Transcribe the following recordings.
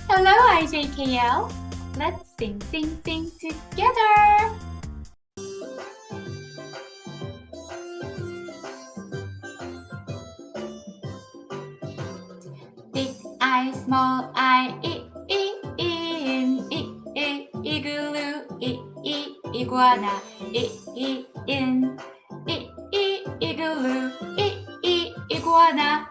Hello, IJKL. Let's sing together. Big I, small I, igloo, iguana, in, igloo, iguana,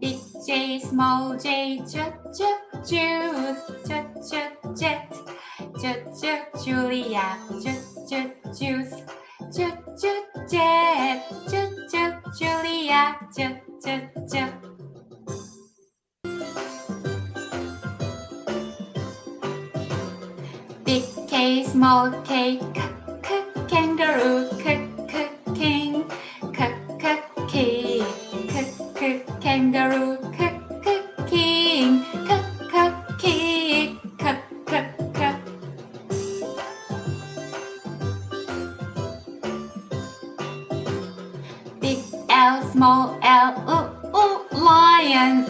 Big J, small j, juice, jet, Julia, juice, jet, Julia, Big K, small k, kangaroo, king, kangaroo, king, Big L, small L, lion,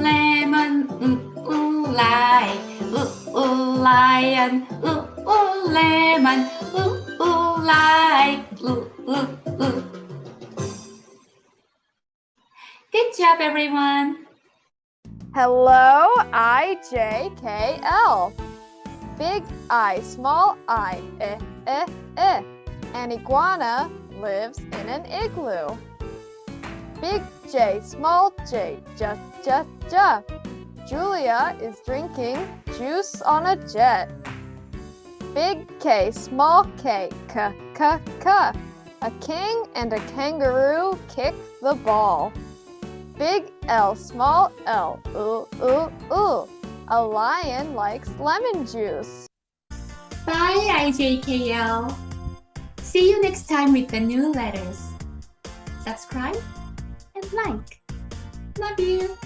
lemon, lie, lion, lemon, lie, Good job, everyone. Hello, IJKL. Big I, small I, An iguana lives in an igloo. Big J, small j, Julia is drinking juice on a jet. Big K, small k, A king and a kangaroo kick the ball. Big L, small l, A lion likes lemon juice. Bye, IJKL. See you next time with the new letters. Subscribe and like. Love you.